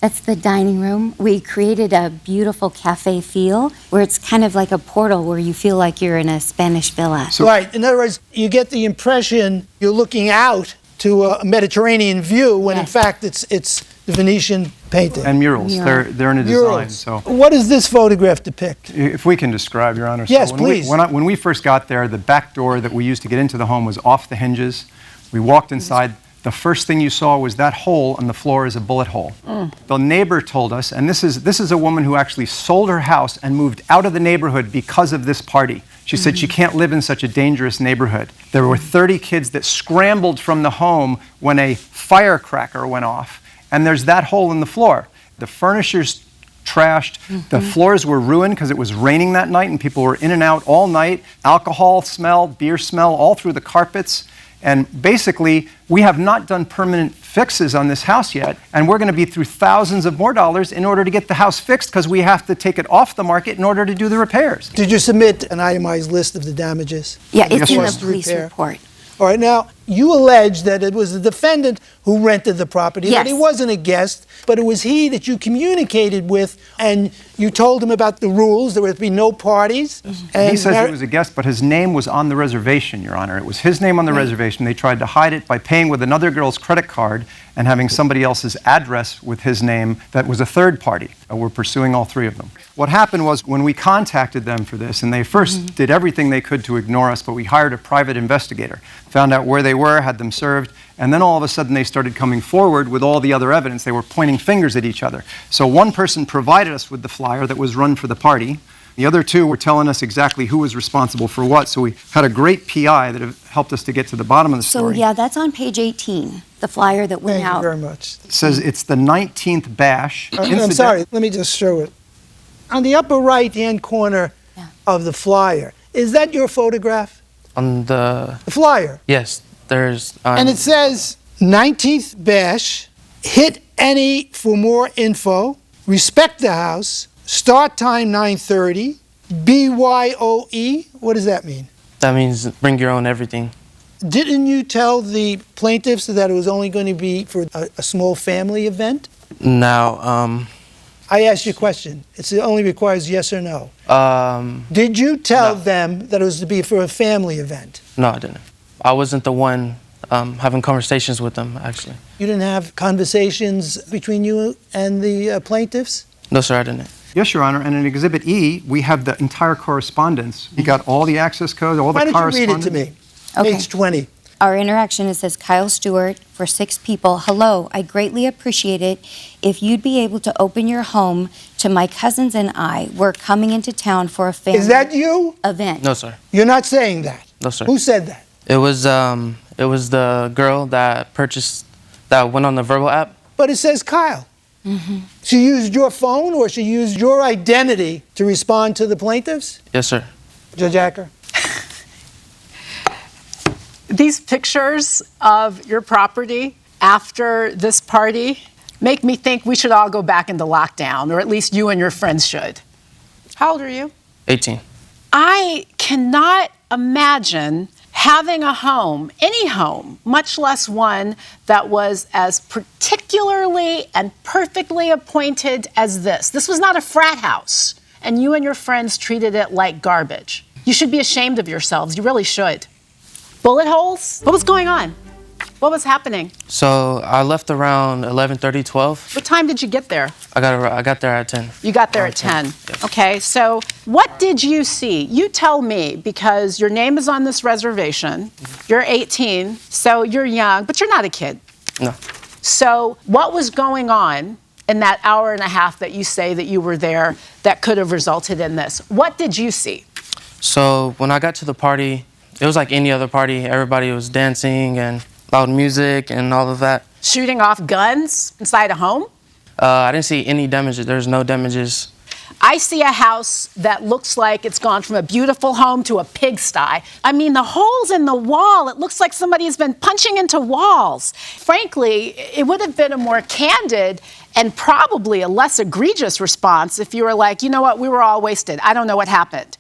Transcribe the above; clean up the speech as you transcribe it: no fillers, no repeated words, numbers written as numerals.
That's the dining room. We created a beautiful cafe feel where it's kind of like a portal where you feel like you're in a Spanish villa. Right. In other words, you get the impression you're looking out to a Mediterranean view when in fact it's the Venetian painting. And murals. They're in a design. So what does this photograph depict? If we can describe, Your Honor. Yes, so please. When we first got there, the back door that we used to get into the home was off the hinges. We walked inside. The first thing you saw was that hole on the floor is a bullet hole. The neighbor told us, and this is a woman who actually sold her house and moved out of the neighborhood because of this party. She said she can't live in such a dangerous neighborhood. There were 30 kids that scrambled from the home when a firecracker went off, and there's that hole in the floor. The furniture's trashed. The floors were ruined because it was raining that night and people were in and out all night. Alcohol smell, beer smell all through the carpets. And basically, we have not done permanent fixes on this house yet, and we're going to be through thousands of more dollars in order to get the house fixed because we have to take it off the market in order to do the repairs. Did you submit an itemized list of the damages? Yeah, it's in the police report. All right, now, you allege that it was the defendant who rented the property, that he wasn't a guest, but it was he that you communicated with, and you told him about the rules, there would be no parties. And he says he was a guest, but his name was on the reservation, Your Honor. It was his name on the reservation. They tried to hide it by paying with another girl's credit card and having somebody else's address with his name that was a third party. We're pursuing all three of them. What happened was when we contacted them for this, and they first did everything they could to ignore us, but we hired a private investigator, found out where they were, had them served, and then all of a sudden they started coming forward with all the other evidence. They were pointing fingers at each other. So one person provided us with the flyer that was run for the party. The other two were telling us exactly who was responsible for what. So we had a great PI that helped us to get to the bottom of the story. So yeah, that's on page 18, the flyer that went out. Thank you very much. It says it's the 19th bash. I'm sorry, let me just show it. On the upper right-hand corner of the flyer, is that your photograph? On the flyer? Yes, there's... and it says 19th bash, hit any for more info, respect the house, start time 9:30, BYOE. What does that mean? That means bring your own everything. Didn't you tell the plaintiffs that it was only going to be for a small family event? Now, I asked you a question. It only requires yes or no. Did you tell them that it was to be for a family event? No, I didn't. I wasn't the one having conversations with them, actually. You didn't have conversations between you and the plaintiffs? No, sir, I didn't. Yes, Your Honor, and in Exhibit E, we have the entire correspondence. We got all the access codes, all the correspondence. Why don't you read it to me? Page 20. Our interaction, it says, Kyle Stewart, for 6 people. Hello, I greatly appreciate it if you'd be able to open your home to my cousins and I. We're coming into town for a family event. Is that you? No, sir. You're not saying that? No, sir. Who said that? It was the girl that went on the verbal app. But it says Kyle. She used your phone or she used your identity to respond to the plaintiffs? Yes, sir. Judge Acker? These pictures of your property after this party make me think we should all go back into lockdown, or at least you and your friends should. How old are you? 18. I cannot imagine having a home, any home, much less one that was as particularly and perfectly appointed as this. This was not a frat house, and you and your friends treated it like garbage. You should be ashamed of yourselves. You really should. Bullet holes? What was going on? What was happening? So I left around 11:30, 12. What time did you get there? I got there at 10. You got there at 10. Yes. Okay, so what did you see? You tell me, because your name is on this reservation. You're 18, so you're young, but you're not a kid. No. So what was going on in that hour and a half that you say that you were there that could have resulted in this? What did you see? So when I got to the party, it was like any other party. Everybody was dancing and loud music and all of that. Shooting off guns inside a home? I didn't see any damages. There's no damages. I see a house that looks like it's gone from a beautiful home to a pigsty. I mean, the holes in the wall, it looks like somebody has been punching into walls. Frankly, it would have been a more candid and probably a less egregious response if you were like, you know what, we were all wasted. I don't know what happened.